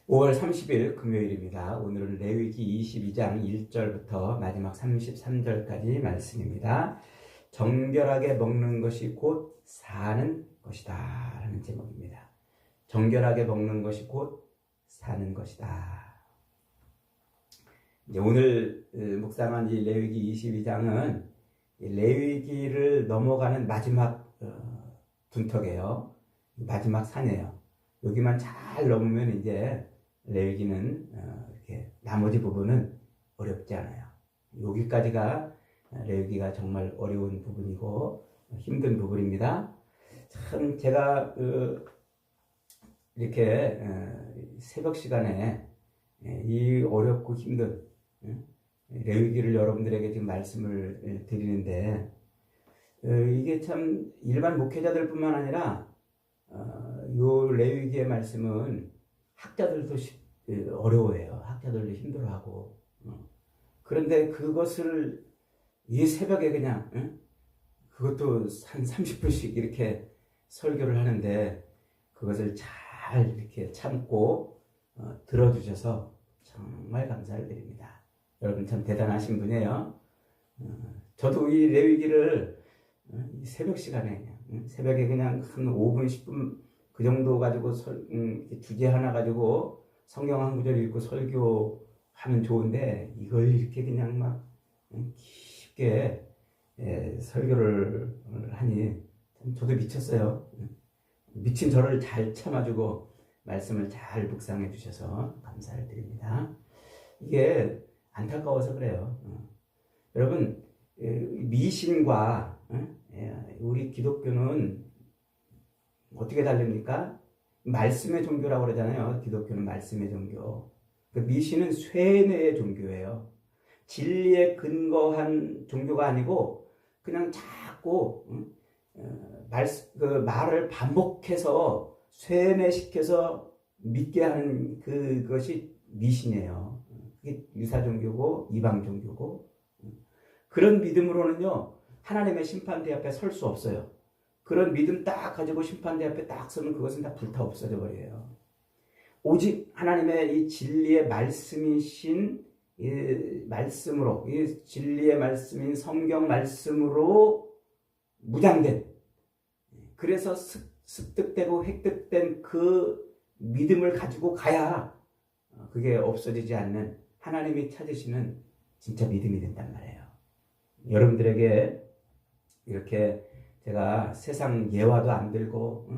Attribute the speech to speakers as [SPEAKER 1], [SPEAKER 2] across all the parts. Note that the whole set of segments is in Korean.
[SPEAKER 1] 5월 30일 금요일입니다. 오늘은 레위기 22장 1절부터 마지막 33절까지 말씀입니다. 정결하게 먹는 것이 곧 사는 것이다 라는 제목입니다. 정결하게 먹는 것이 곧 사는 것이다. 이제 오늘 묵상한 이 레위기 22장은 레위기를 넘어가는 마지막 둔턱이에요. 마지막 산이에요. 여기만 잘 넘으면 이제 레위기는 이렇게 나머지 부분은 어렵지 않아요. 여기까지가 레위기가 정말 어려운 부분이고 힘든 부분입니다. 참 제가 이렇게 새벽 시간에 이 어렵고 힘든 레위기를 여러분들에게 지금 말씀을 드리는데 이게 참 일반 목회자들뿐만 아니라 요 레위기의 말씀은 학자들도 어려워해요. 학자들도 힘들어하고 그런데 그것을 이 새벽에 그냥 그것도 한 30분씩 이렇게 설교를 하는데 그것을 잘 이렇게 참고 들어주셔서 정말 감사를 드립니다. 여러분 참 대단하신 분이에요. 저도 이 레위기를 새벽 시간에 새벽에 그냥 한 5분 10분 그 정도 가지고 주제 하나 가지고 성경 한 구절 읽고 설교하면 좋은데 이걸 이렇게 그냥 막 깊게 설교를 하니 저도 미쳤어요. 미친 저를 잘 참아주고 말씀을 잘 묵상해 주셔서 감사를 드립니다. 이게 안타까워서 그래요. 여러분 미신과 우리 기독교는 어떻게 다릅니까? 말씀의 종교라고 그러잖아요. 기독교는 말씀의 종교. 미신은 쇠뇌의 종교예요. 진리에 근거한 종교가 아니고 그냥 자꾸 말을 반복해서 쇠뇌시켜서 믿게 하는 그것이 미신이에요. 그게 유사 종교고 이방 종교고 그런 믿음으로는요 하나님의 심판대 앞에 설 수 없어요. 그런 믿음 딱 가지고 심판대 앞에 딱 서면 그것은 다 불타 없어져 버려요. 오직 하나님의 이 진리의 말씀이신 이 말씀으로 이 진리의 말씀인 성경 말씀으로 무장된 그래서 습득되고 획득된 그 믿음을 가지고 가야 그게 없어지지 않는 하나님이 찾으시는 진짜 믿음이 된단 말이에요. 여러분들에게 이렇게 제가 세상 예화도 안 들고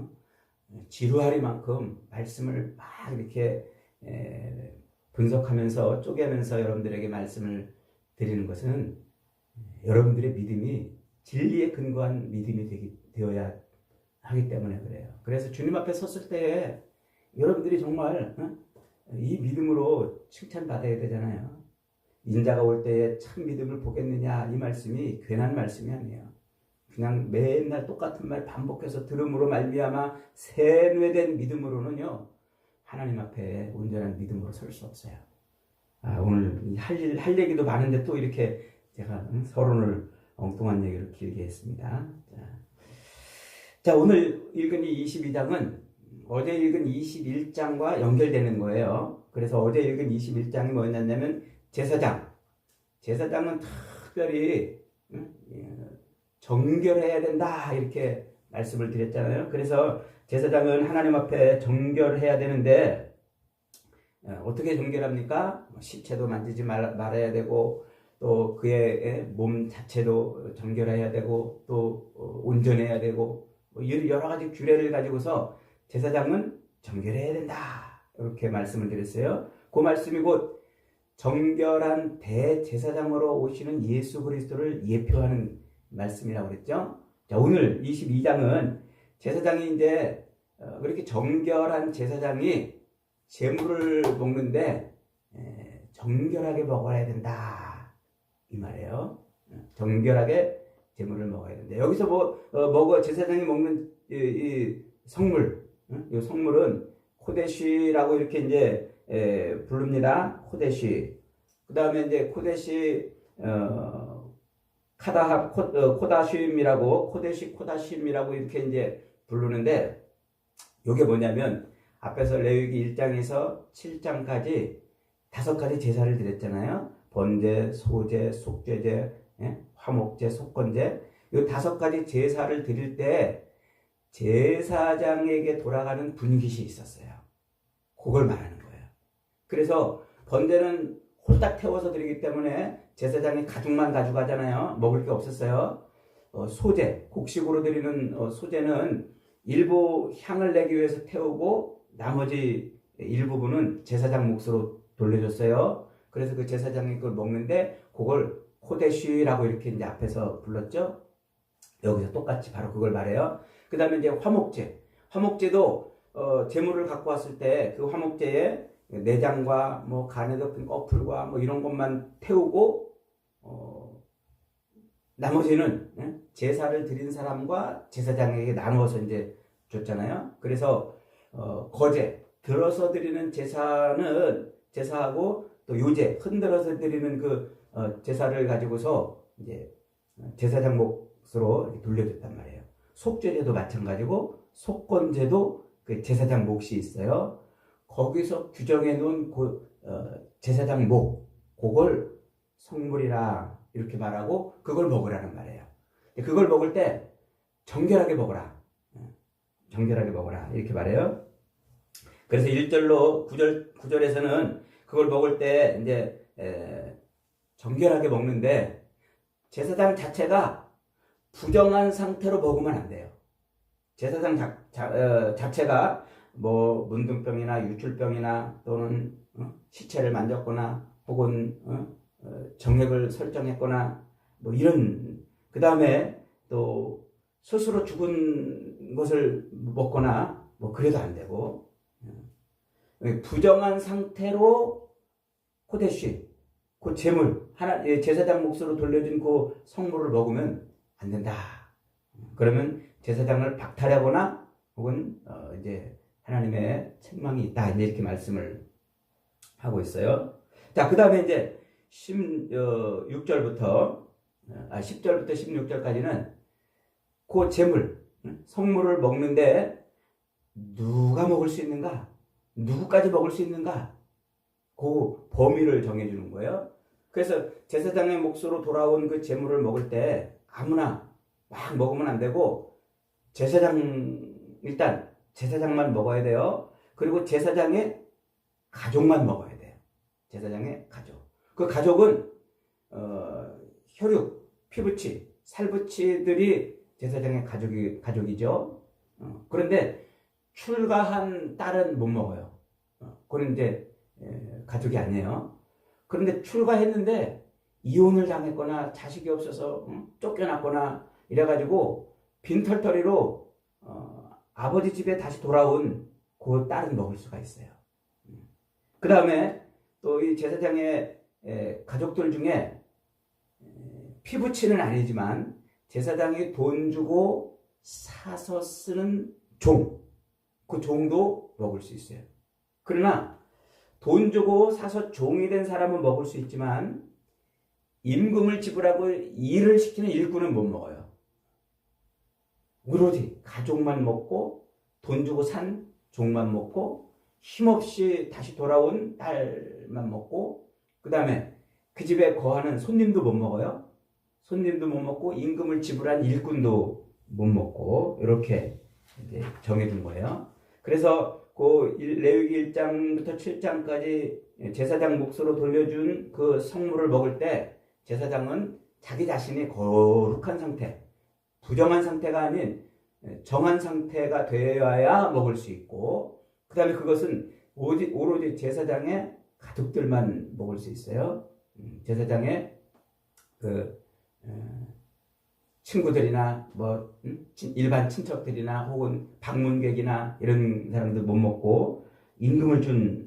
[SPEAKER 1] 지루하리만큼 말씀을 막 이렇게 분석하면서 쪼개면서 여러분들에게 말씀을 드리는 것은 여러분들의 믿음이 진리에 근거한 믿음이 되어야 하기 때문에 그래요. 그래서 주님 앞에 섰을 때에 여러분들이 정말 이 믿음으로 칭찬받아야 되잖아요. 인자가 올 때에 참 믿음을 보겠느냐 이 말씀이 괜한 말씀이 아니에요. 그냥 맨날 똑같은 말 반복해서 들음으로 말미암아 세뇌된 믿음으로는요 하나님 앞에 온전한 믿음으로 설 수 없어요. 오늘 할 얘기도 많은데 또 이렇게 제가 서론을 엉뚱한 얘기를 길게 했습니다. 자 오늘 읽은 이 22장은 어제 읽은 21장과 연결되는 거예요. 그래서 어제 읽은 21장이 뭐였냐면 제사장은 특별히 정결해야 된다 이렇게 말씀을 드렸잖아요. 그래서 제사장은 하나님 앞에 정결해야 되는데 어떻게 정결합니까? 시체도 만지지 말아야 되고 또 그의 몸 자체도 정결해야 되고 또 온전해야 되고 여러 가지 규례를 가지고서 제사장은 정결해야 된다 이렇게 말씀을 드렸어요. 그 말씀이 곧 정결한 대제사장으로 오시는 예수 그리스도를 예표하는 말씀이라고 그랬죠. 자, 오늘 22장은 제사장이 이제 그렇게 정결한 제사장이 제물을 먹는데 정결하게 먹어야 된다 이 말이에요. 정결하게 제물을 먹어야 된다. 여기서 제사장이 먹는 이 성물, 이 성물은 코데시라고 이렇게 이제 부릅니다. 코데시. 그 다음에 이제 코데시 코다심이라고 코데시 코다심이라고 이렇게 이제 부르는데 이게 뭐냐면 앞에서 레위기 1장에서 7장까지 5가지 제사를 드렸잖아요. 번제, 소제, 속죄제, 화목제, 속건제. 이 5가지 제사를 드릴 때 제사장에게 돌아가는 분깃이 있었어요. 그걸 말하는 거예요. 그래서 번제는 홀딱 태워서 드리기 때문에 제사장이 가죽만 가져가잖아요. 먹을 게 없었어요. 소제, 곡식으로 드리는 소제는 일부 향을 내기 위해서 태우고 나머지 일부분은 제사장 몫으로 돌려줬어요. 그래서 그 제사장이 그걸 먹는데 그걸 코데쉬라고 이렇게 이제 앞에서 불렀죠. 여기서 똑같이 바로 그걸 말해요. 그 다음에 이제 화목제. 화목제도 제물을 갖고 왔을 때 그 화목제에 내장과 뭐 간에 덮인 껍질과 뭐 이런 것만 태우고 나머지는 제사를 드린 사람과 제사장에게 나누어서 이제 줬잖아요. 그래서 거제 들어서 드리는 제사하고 또 요제 흔들어서 드리는 그 제사를 가지고서 이제 제사장 몫으로 돌려줬단 말이에요. 속죄제도 마찬가지고 속건제도 그 제사장 몫이 있어요. 거기서 규정해 놓은 제사장 목 그걸 성물이라 이렇게 말하고 그걸 먹으라는 말이에요. 그걸 먹을 때 정결하게 먹어라. 정결하게 먹어라 이렇게 말해요. 그래서 1절로 9절에서는 그걸 먹을 때 이제 정결하게 먹는데 제사장 자체가 부정한 상태로 먹으면 안 돼요. 제사장 자체가 뭐 문둥병이나 유출병이나 또는 시체를 만졌거나 혹은 정액을 설정했거나 뭐 이런 그 다음에 또 스스로 죽은 것을 먹거나 뭐 그래도 안 되고 부정한 상태로 코데시 그 제물 제사장 몫으로 돌려준 그 성물을 먹으면 안 된다. 그러면 제사장을 박탈하거나 혹은 이제 하나님의 책망이 있다. 이제 이렇게 말씀을 하고 있어요. 자, 그 다음에 이제 10절부터 16절까지는 그 제물, 성물을 먹는데 누가 먹을 수 있는가? 누구까지 먹을 수 있는가? 그 범위를 정해주는 거예요. 그래서 제사장의 몫으로 돌아온 그 제물을 먹을 때 아무나 막 먹으면 안 되고 일단 제사장만 먹어야 돼요. 그리고 제사장의 가족만 먹어야 돼요. 제사장의 가족. 그 가족은 혈육, 피부치, 살부치들이 제사장의 가족이죠. 그런데 출가한 딸은 못 먹어요. 그건 이제 가족이 아니에요. 그런데 출가했는데 이혼을 당했거나 자식이 없어서 쫓겨났거나 이래가지고 빈털터리로 아버지 집에 다시 돌아온 그 딸은 먹을 수가 있어요. 그 다음에 또 이 제사장의 가족들 중에 피부치는 아니지만 제사장이 돈 주고 사서 쓰는 그 종도 먹을 수 있어요. 그러나 돈 주고 사서 종이 된 사람은 먹을 수 있지만 임금을 지불하고 일을 시키는 일꾼은 못 먹어요. 오로지 가족만 먹고 돈 주고 산 종만 먹고 힘없이 다시 돌아온 딸만 먹고 그 다음에 그 집에 거하는 손님도 못 먹어요. 손님도 못 먹고 임금을 지불한 일꾼도 못 먹고 이렇게 이제 정해준 거예요. 그래서 그 레위기 1장부터 7장까지 제사장 몫으로 돌려준 그 성물을 먹을 때 제사장은 자기 자신이 거룩한 상태, 부정한 상태가 아닌 정한 상태가 되어야 먹을 수 있고 그 다음에 그것은 오로지 제사장의 가족들만 먹을 수 있어요. 제사장의 친구들이나 뭐 일반 친척들이나 혹은 방문객이나 이런 사람들 못 먹고 임금을 준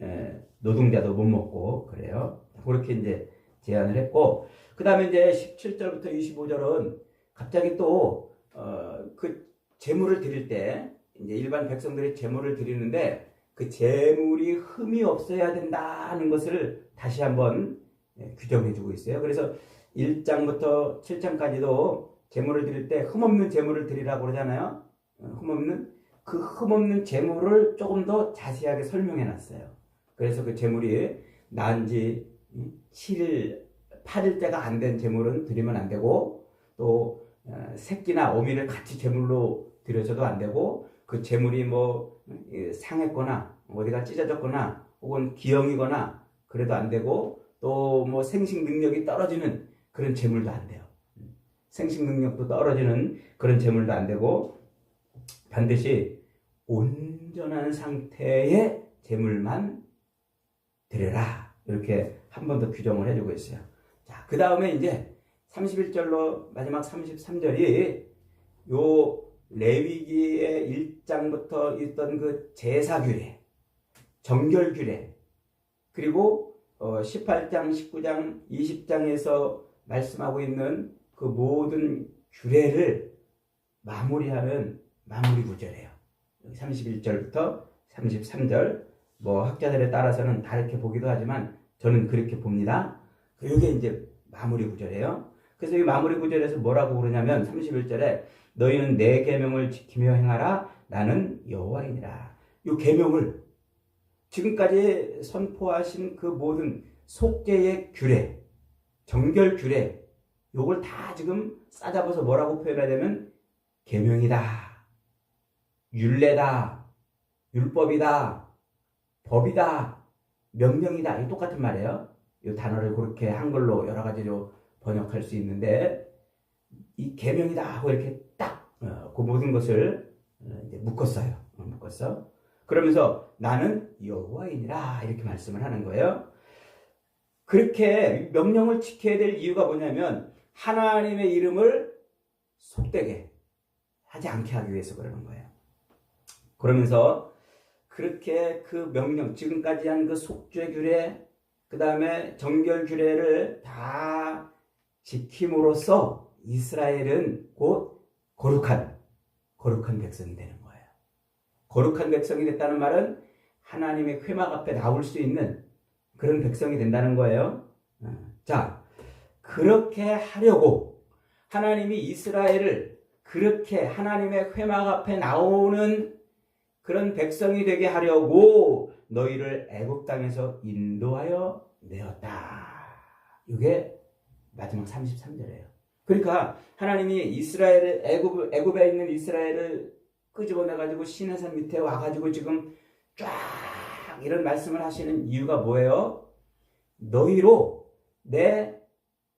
[SPEAKER 1] 노동자도 못 먹고 그래요. 그렇게 이제 제안을 했고 그 다음에 이제 17절부터 25절은 갑자기 또 그 제물을 드릴 때 이제 일반 백성들이 제물을 드리는데 그 제물이 흠이 없어야 된다는 것을 다시 한번 규정해주고 있어요. 그래서 1장부터 7장까지도 제물을 드릴 때 흠없는 제물을 드리라고 그러잖아요. 흠없는 그 흠없는 재물을 조금 더 자세하게 설명해 놨어요. 그래서 그 재물이 난 지 7일, 8일 때가 안 된 재물은 드리면 안 되고, 또 새끼나 어미를 같이 재물로 드려서도 안 되고, 그 재물이 뭐 상했거나 어디가 찢어졌거나 혹은 기형이거나 그래도 안 되고, 또 뭐 생식 능력이 떨어지는 그런 재물도 안 돼요. 생식 능력도 떨어지는 그런 재물도 안 되고, 반드시 온전한 상태의 재물만 드려라. 이렇게 한 번 더 규정을 해주고 있어요. 자, 그 다음에 이제 31절로 마지막 33절이 요 레위기의 1장부터 있던 그 제사규례, 정결규례, 그리고 18장, 19장, 20장에서 말씀하고 있는 그 모든 규례를 마무리하는 마무리 구절이에요. 31절부터 33절, 뭐 학자들에 따라서는 다 이렇게 보기도 하지만 저는 그렇게 봅니다. 이게 이제 마무리 구절이에요. 그래서 이 마무리 구절에서 뭐라고 그러냐면 31절에 너희는 내 계명을 지키며 행하라. 나는 여호와이니라. 이 계명을 지금까지 선포하신 그 모든 속죄의 규례, 정결 규례, 요걸 다 지금 싸잡아서 뭐라고 표현해야 되면 계명이다, 율례다, 율법이다, 법이다, 명령이다. 이 똑같은 말이에요. 이 단어를 그렇게 한글로 여러 가지로 번역할 수 있는데, 이 계명이다 하고 이렇게 딱 그 모든 것을 이제 묶었어요. 묶었어. 그러면서 나는 여호와이니라 이렇게 말씀을 하는 거예요. 그렇게 명령을 지켜야 될 이유가 뭐냐면 하나님의 이름을 속되게 하지 않게 하기 위해서 그러는 거예요. 그러면서 그렇게 그 명령, 지금까지 한 그 속죄 규례, 그 다음에 정결 규례를 다 지킴으로써 이스라엘은 곧 거룩한 백성이 되는 거예요. 거룩한 백성이 됐다는 말은 하나님의 회막 앞에 나올 수 있는 그런 백성이 된다는 거예요. 자, 그렇게 하려고 하나님이 이스라엘을 그렇게 하나님의 회막 앞에 나오는 그런 백성이 되게 하려고 너희를 애굽 땅에서 인도하여 내었다. 이게 마지막 33절이에요. 그러니까 하나님이 이스라엘을 애굽에 있는 이스라엘을 끄집어내 가지고 시내산 밑에 와 가지고 지금 쫙 이런 말씀을 하시는 이유가 뭐예요? 너희로 내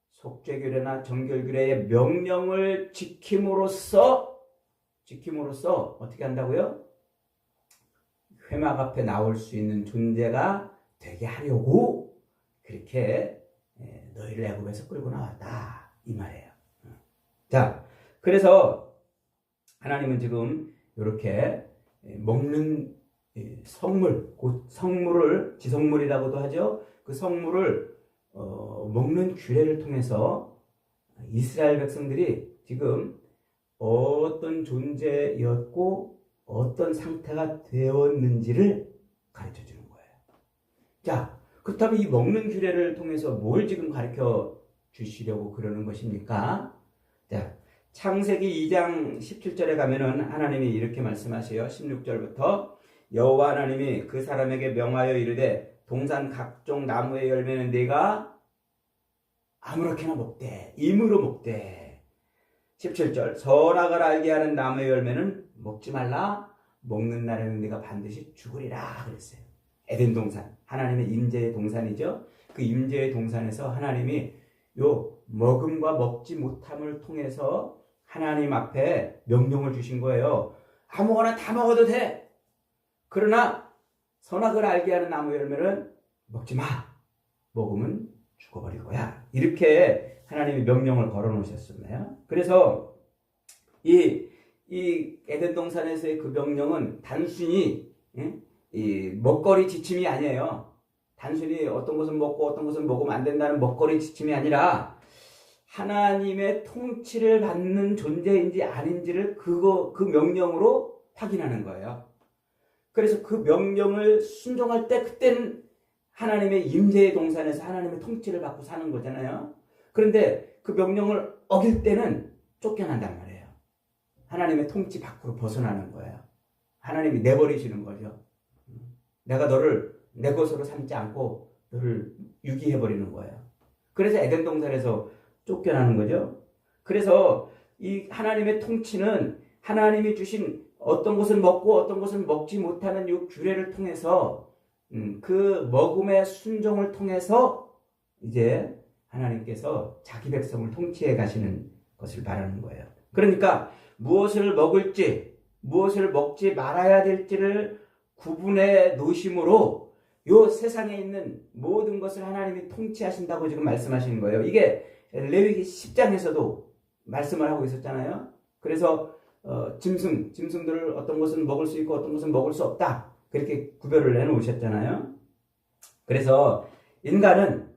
[SPEAKER 1] 속죄규례나 정결규례의 명령을 지킴으로써 어떻게 한다고요? 회막 앞에 나올 수 있는 존재가 되게 하려고 그렇게 너희를 애굽에서 끌고 나왔다 이 말이에요. 자, 그래서 하나님은 지금 이렇게 먹는 성물, 곧 성물을 지성물이라고도 하죠. 그 성물을 먹는 규례를 통해서 이스라엘 백성들이 지금 어떤 존재였고 어떤 상태가 되었는지를 가르쳐 주는 거예요. 자, 그렇다면 이 먹는 규례를 통해서 뭘 지금 가르쳐 주시려고 그러는 것입니까? 자, 창세기 2장 17절에 가면은 하나님이 이렇게 말씀하세요. 16절부터 여호와 하나님이 그 사람에게 명하여 이르되 동산 각종 나무의 열매는 네가 아무렇게나 먹되 임으로 먹되. 17절 선악을 알게 하는 나무의 열매는 먹지 말라. 먹는 날에는 네가 반드시 죽으리라 그랬어요. 에덴 동산, 하나님의 임재의 동산이죠. 그 임재의 동산에서 하나님이 요 먹음과 먹지 못함을 통해서 하나님 앞에 명령을 주신 거예요. 아무거나 다 먹어도 돼. 그러나 선악을 알게 하는 나무 열매는 먹지 마. 먹으면 죽어버릴 거야. 이렇게 하나님이 명령을 걸어 놓으셨었나요? 그래서 이 에덴 동산에서의 그 명령은 단순히 이 먹거리 지침이 아니에요. 단순히 어떤 것은 먹고 어떤 것은 먹으면 안 된다는 먹거리 지침이 아니라 하나님의 통치를 받는 존재인지 아닌지를 그 명령으로 확인하는 거예요. 그래서 그 명령을 순종할 때 그때는 하나님의 임재의 동산에서 하나님의 통치를 받고 사는 거잖아요. 그런데 그 명령을 어길 때는 쫓겨난단 말이에요. 하나님의 통치 밖으로 벗어나는 거예요. 하나님이 내버리시는 거죠. 내가 너를 내 것으로 삼지 않고 너를 유기해버리는 거예요. 그래서 에덴 동산에서 쫓겨나는 거죠. 그래서 이 하나님의 통치는 하나님이 주신 어떤 것을 먹고 어떤 것을 먹지 못하는 이 규례를 통해서 그 먹음의 순종을 통해서 이제 하나님께서 자기 백성을 통치해 가시는 것을 말하는 거예요. 그러니까 무엇을 먹을지 무엇을 먹지 말아야 될지를 구분해 놓으심으로 이 세상에 있는 모든 것을 하나님이 통치하신다고 지금 말씀하시는 거예요. 이게 레위기 10장에서도 말씀을 하고 있었잖아요. 그래서 짐승들을 어떤 것은 먹을 수 있고 어떤 것은 먹을 수 없다. 그렇게 구별을 해놓으셨잖아요. 그래서 인간은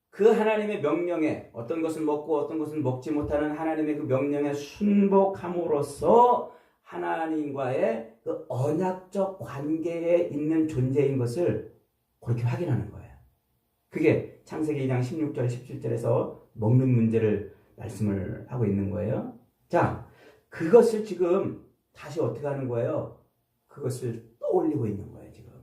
[SPEAKER 1] 그 하나님의 명령에 어떤 것은 먹고 어떤 것은 먹지 못하는 하나님의 그 명령에 순복함으로써 하나님과의 그 언약적 관계에 있는 존재인 것을 그렇게 확인하는 거예요. 그게 창세기 2장 16절 17절에서 먹는 문제를 말씀을 하고 있는 거예요. 자, 그것을 지금 다시 어떻게 하는 거예요? 그것을 떠올리고 있는 거예요, 지금.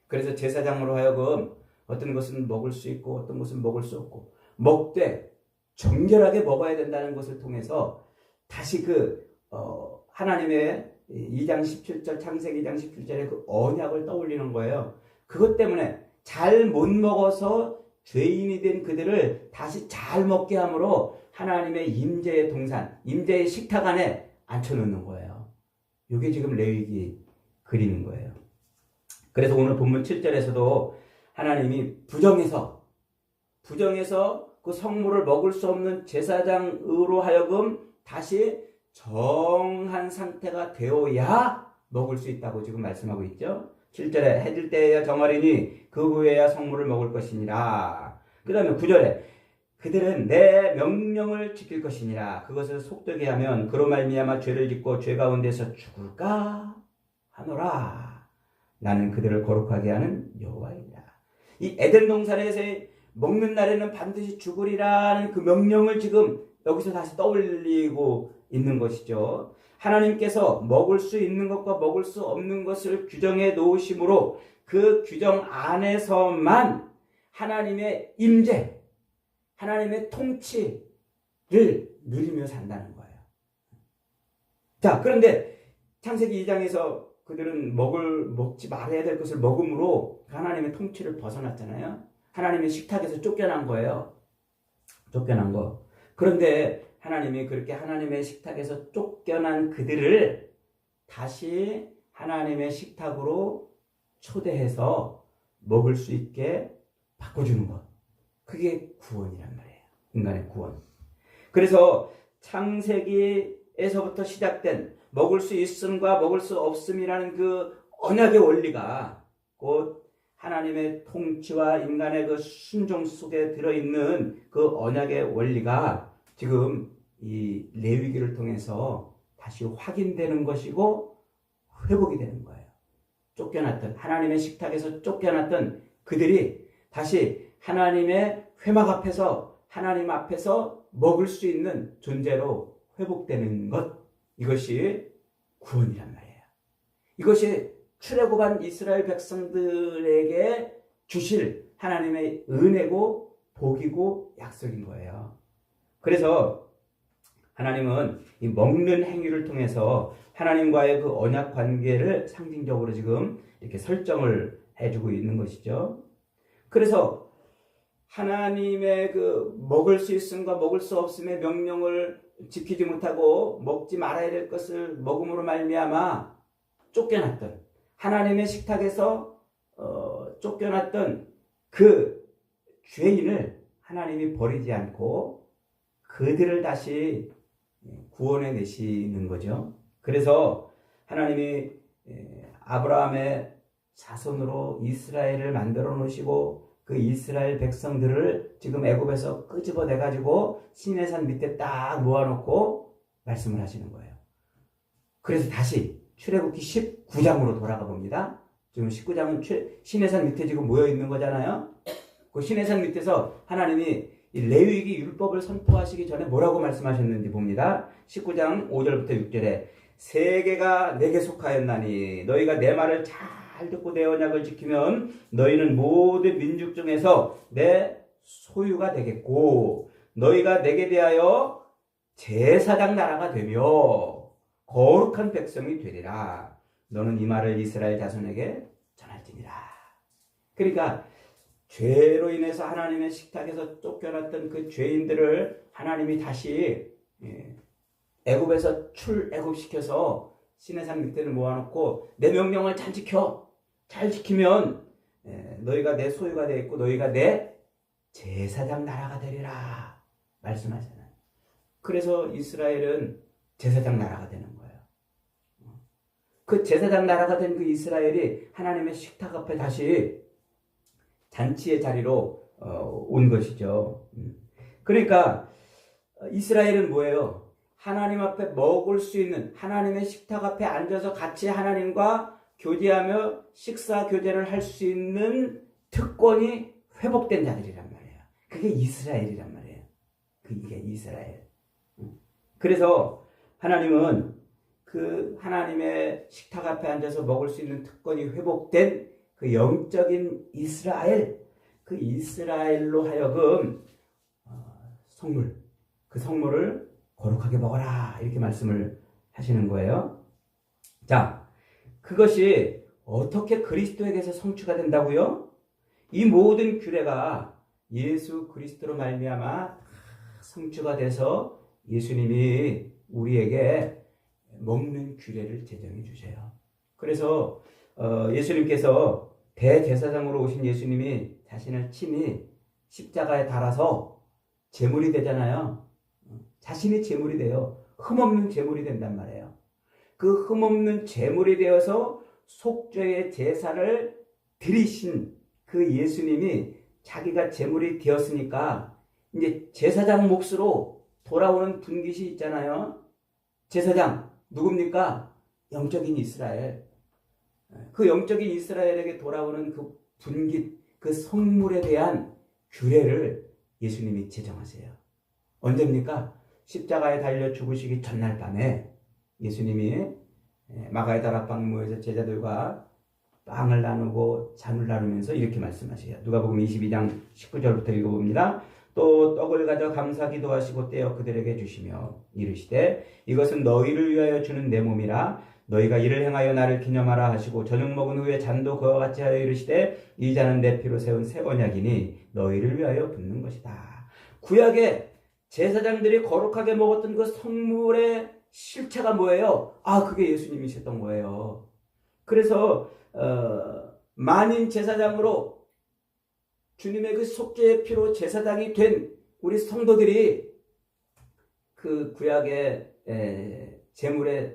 [SPEAKER 1] 그래서 제사장으로 하여금 어떤 것은 먹을 수 있고 어떤 것은 먹을 수 없고 먹되 정결하게 먹어야 된다는 것을 통해서 다시 하나님의 2장 17절 창세기 2장 17절의 그 언약을 떠올리는 거예요. 그것 때문에 잘 못 먹어서 죄인이 된 그들을 다시 잘 먹게 함으로 하나님의 임재의 동산, 임재의 식탁 안에 앉혀놓는 거예요. 이게 지금 레위기 그리는 거예요. 그래서 오늘 본문 7절에서도 하나님이 부정해서 그 성물을 먹을 수 없는 제사장으로 하여금 다시 정한 상태가 되어야 먹을 수 있다고 지금 말씀하고 있죠. 7절에 해질 때에야 정하리니 그 후에야 성물을 먹을 것이니라. 그 다음에 9절에 그들은 내 명령을 지킬 것이니라. 그것을 속되게 하면 그로 말미암아 죄를 짓고 죄 가운데서 죽을까 하노라. 나는 그들을 거룩하게 하는 여호와이니라. 이 에덴 동산에서 먹는 날에는 반드시 죽으리라는 그 명령을 지금 여기서 다시 떠올리고 있는 것이죠. 하나님께서 먹을 수 있는 것과 먹을 수 없는 것을 규정해 놓으심으로 그 규정 안에서만 하나님의 임재, 하나님의 통치를 누리며 산다는 거예요. 자, 그런데 창세기 2장에서 그들은 먹지 말아야 될 것을 먹음으로 하나님의 통치를 벗어났잖아요. 하나님의 식탁에서 쫓겨난 거예요. 쫓겨난 거. 그런데 하나님이 그렇게 하나님의 식탁에서 쫓겨난 그들을 다시 하나님의 식탁으로 초대해서 먹을 수 있게 바꿔주는 것. 그게 구원이란 말이에요. 인간의 구원. 그래서 창세기에서부터 시작된 먹을 수 있음과 먹을 수 없음이라는 그 언약의 원리가 곧 하나님의 통치와 인간의 그 순종 속에 들어있는 그 언약의 원리가 지금 이 레위기를 통해서 다시 확인되는 것이고 회복이 되는 거예요. 쫓겨났던 하나님의 식탁에서 쫓겨났던 그들이 다시 하나님의 회막 앞에서 하나님 앞에서 먹을 수 있는 존재로 회복되는 것, 이것이 구원이란 말이에요. 이것이 출애굽한 이스라엘 백성들에게 주실 하나님의 은혜고 복이고 약속인 거예요. 그래서 하나님은 이 먹는 행위를 통해서 하나님과의 그 언약 관계를 상징적으로 지금 이렇게 설정을 해주고 있는 것이죠. 그래서 하나님의 그 먹을 수 있음과 먹을 수 없음의 명령을 지키지 못하고 먹지 말아야 될 것을 먹음으로 말미암아 쫓겨났던 하나님의 식탁에서 쫓겨났던 그 죄인을 하나님이 버리지 않고 그들을 다시 구원해 내시는 거죠. 그래서 하나님이 아브라함의 자손으로 이스라엘을 만들어 놓으시고 그 이스라엘 백성들을 지금 애굽에서 끄집어내 가지고 시내산 밑에 딱 모아놓고 말씀을 하시는 거예요. 그래서 다시 출애굽기 19장으로 돌아가 봅니다. 지금 19장은 시내산 밑에 지금 모여 있는 거잖아요. 그 시내산 밑에서 하나님이 이 레위기 율법을 선포하시기 전에 뭐라고 말씀하셨는지 봅니다. 19장 5절부터 6절에 세계가 내게 속하였나니 너희가 내 말을 잘 듣고 내 언약을 지키면 너희는 모든 민족 중에서 내 소유가 되겠고 너희가 내게 대하여 제사장 나라가 되며 거룩한 백성이 되리라. 너는 이 말을 이스라엘 자손에게 전할지니라. 그러니까 죄로 인해서 하나님의 식탁에서 쫓겨났던 그 죄인들을 하나님이 다시 애굽에서 출애굽시켜서 시내산 밑에를 모아놓고 내 명령을 잘 지켜. 잘 지키면 너희가 내 소유가 되겠고 너희가 내 제사장 나라가 되리라 말씀하잖아요. 그래서 이스라엘은 제사장 나라가 되는 거예요. 그 제사장 나라가 된 그 이스라엘이 하나님의 식탁 앞에 다시 잔치의 자리로 온 것이죠. 그러니까 이스라엘은 뭐예요? 하나님 앞에 먹을 수 있는 하나님의 식탁 앞에 앉아서 같이 하나님과 교제하며 식사 교제를 할 수 있는 특권이 회복된 자들이란 말이에요. 그게 이스라엘이란 말이에요. 이게 이스라엘. 그래서 하나님은 그 하나님의 식탁 앞에 앉아서 먹을 수 있는 특권이 회복된 그 영적인 이스라엘, 그 이스라엘로 하여금 성물, 그 성물을 거룩하게 먹어라 이렇게 말씀을 하시는 거예요. 자, 그것이 어떻게 그리스도에게서 성취가 된다고요? 이 모든 규례가 예수 그리스도로 말미암아 성취가 돼서 예수님이 우리에게 먹는 규례를 제정해 주세요. 그래서 예수님께서 대제사장으로 오신 예수님이 자신을 친히 십자가에 달아서 제물이 되잖아요. 자신이 제물이 돼요. 흠없는 제물이 된단 말이에요. 그 흠없는 제물이 되어서 속죄의 제사를 드리신 그 예수님이 자기가 제물이 되었으니까 이제 제사장 몫으로 돌아오는 분깃이 있잖아요. 제사장 누굽니까? 영적인 이스라엘. 그 영적인 이스라엘에게 돌아오는 그 분깃, 그 성물에 대한 규례를 예수님이 제정하세요. 언제입니까? 십자가에 달려 죽으시기 전날 밤에 예수님이 마가의 다락방에 모여서 제자들과 빵을 나누고 잔을 나누면서 이렇게 말씀하세요. 누가복음 22장 19절부터 읽어봅니다. 또 떡을 가져 감사 기도하시고 떼어 그들에게 주시며 이르시되 이것은 너희를 위하여 주는 내 몸이라 너희가 이를 행하여 나를 기념하라 하시고 저녁 먹은 후에 잔도 그와 같이 하여 이르시되 이 잔은 내 피로 세운 새 언약이니 너희를 위하여 붓는 것이다. 구약의 제사장들이 거룩하게 먹었던 그 성물의 실체가 뭐예요? 그게 예수님이셨던 거예요. 그래서 만인 제사장으로 주님의 그 속죄의 피로 제사장이 된 우리 성도들이 그 구약의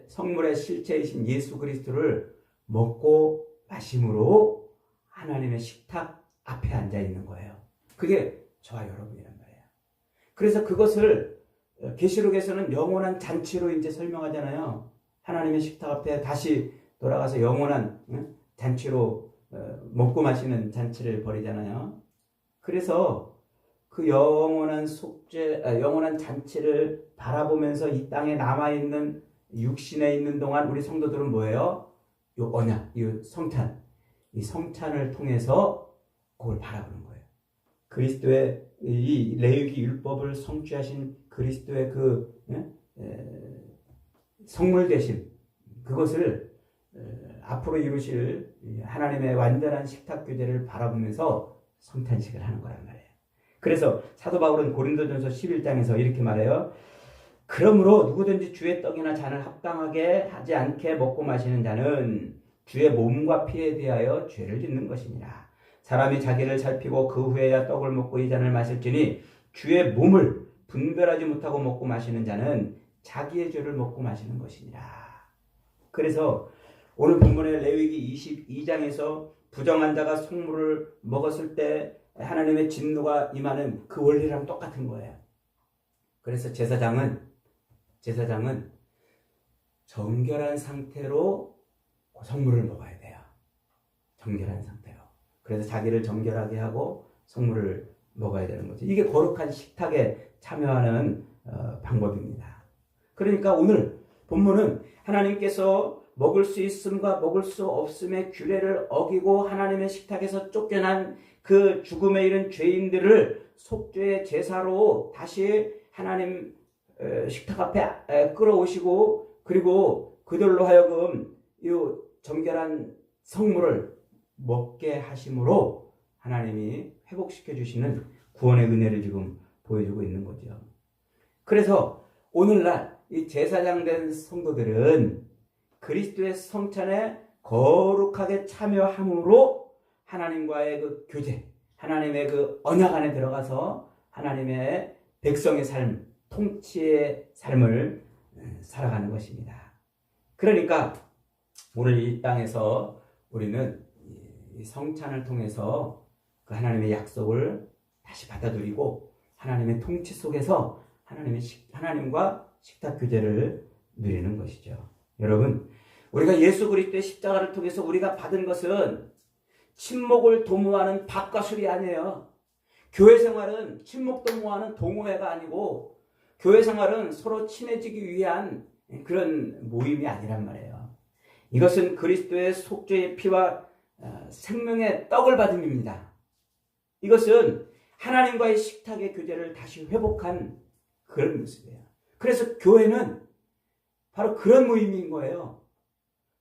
[SPEAKER 1] 성물의 실체이신 예수 그리스도를 먹고 마심으로 하나님의 식탁 앞에 앉아 있는 거예요. 그게 저와 여러분이란 말이에요. 그래서 그것을 계시록에서는 영원한 잔치로 이제 설명하잖아요. 하나님의 식탁 앞에 다시 돌아가서 영원한 잔치로 먹고 마시는 잔치를 벌이잖아요. 그래서 그 영원한 영원한 잔치를 바라보면서 이 땅에 남아있는 육신에 있는 동안 우리 성도들은 뭐예요? 이 언약, 이 성찬, 이 성찬을 통해서 그걸 바라보는 거예요. 그리스도의 이 레위기 율법을 성취하신 그리스도의 그 성물 되심, 그것을 앞으로 이루실 하나님의 완전한 식탁 교제를 바라보면서 성탄식을 하는 거란 말이에요. 그래서 사도 바울은 고린도전서 11장에서 이렇게 말해요. 그러므로 누구든지 주의 떡이나 잔을 합당하게 하지 않게 먹고 마시는 자는 주의 몸과 피에 대하여 죄를 짓는 것이니라. 사람이 자기를 살피고 그 후에야 떡을 먹고 이 잔을 마실지니 주의 몸을 분별하지 못하고 먹고 마시는 자는 자기의 죄를 먹고 마시는 것이니라. 그래서 오늘 본문의 레위기 22장에서 부정한 자가 성물을 먹었을 때 하나님의 진노가 임하는 그 원리랑 똑같은 거예요. 그래서 제사장은 정결한 상태로 성물을 먹어야 돼요. 정결한 상태로. 그래서 자기를 정결하게 하고 성물을 먹어야 되는 거죠. 이게 거룩한 식탁에 참여하는 방법입니다. 그러니까 오늘 본문은 하나님께서 먹을 수 있음과 먹을 수 없음의 규례를 어기고 하나님의 식탁에서 쫓겨난 그 죽음에 이른 죄인들을 속죄의 제사로 다시 하나님 식탁 앞에 끌어오시고, 그리고 그들로 하여금 이 정결한 성물을 먹게 하심으로 하나님이 회복시켜 주시는 구원의 은혜를 지금 보여주고 있는 거죠. 그래서 오늘날 이 제사장 된 성도들은 그리스도의 성찬에 거룩하게 참여함으로 하나님과의 그 교제, 하나님의 그 언약 안에 들어가서 하나님의 백성의 삶, 통치의 삶을 살아가는 것입니다. 그러니까 오늘 이 땅에서 우리는 이 성찬을 통해서 그 하나님의 약속을 다시 받아들이고 하나님의 통치 속에서 하나님과 식탁 교제를 누리는 것이죠. 여러분, 우리가 예수 그리스도의 십자가를 통해서 우리가 받은 것은 친목을 도모하는 밥과술이 아니에요. 교회 생활은 친목 도모하는 동호회가 아니고 교회 생활은 서로 친해지기 위한 그런 모임이 아니란 말이에요. 이것은 그리스도의 속죄의 피와 생명의 떡을 받음입니다. 이것은 하나님과의 식탁의 교제를 다시 회복한 그런 모습이에요. 그래서 교회는 바로 그런 모임인 거예요.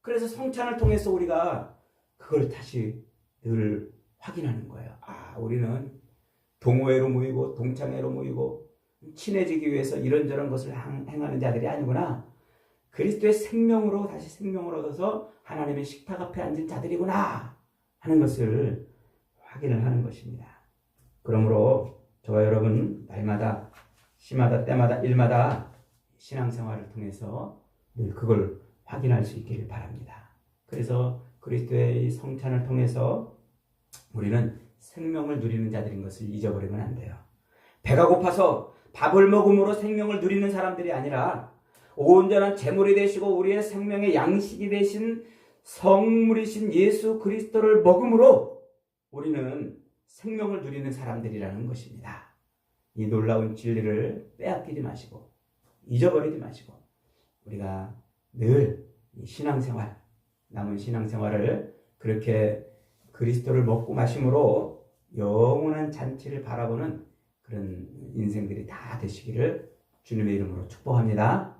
[SPEAKER 1] 그래서 성찬을 통해서 우리가 그걸 다시 늘 확인하는 거예요. 우리는 동호회로 모이고 동창회로 모이고 친해지기 위해서 이런저런 것을 행하는 자들이 아니구나. 그리스도의 생명으로 다시 생명을 얻어서 하나님의 식탁 앞에 앉은 자들이구나 하는 것을 확인을 하는 것입니다. 그러므로 저와 여러분 날마다 시마다 때마다 일마다 신앙생활을 통해서 늘 그걸 확인할 수 있기를 바랍니다. 그래서 그리스도의 성찬을 통해서 우리는 생명을 누리는 자들인 것을 잊어버리면 안 돼요. 배가 고파서 밥을 먹음으로 생명을 누리는 사람들이 아니라 온전한 제물이 되시고 우리의 생명의 양식이 되신 성물이신 예수 그리스도를 먹음으로 우리는 생명을 누리는 사람들이라는 것입니다. 이 놀라운 진리를 빼앗기지 마시고 잊어버리지 마시고 우리가 늘 신앙생활, 남은 신앙생활을 그렇게 그리스도를 먹고 마심으로 영원한 잔치를 바라보는 그런 인생들이 다 되시기를 주님의 이름으로 축복합니다.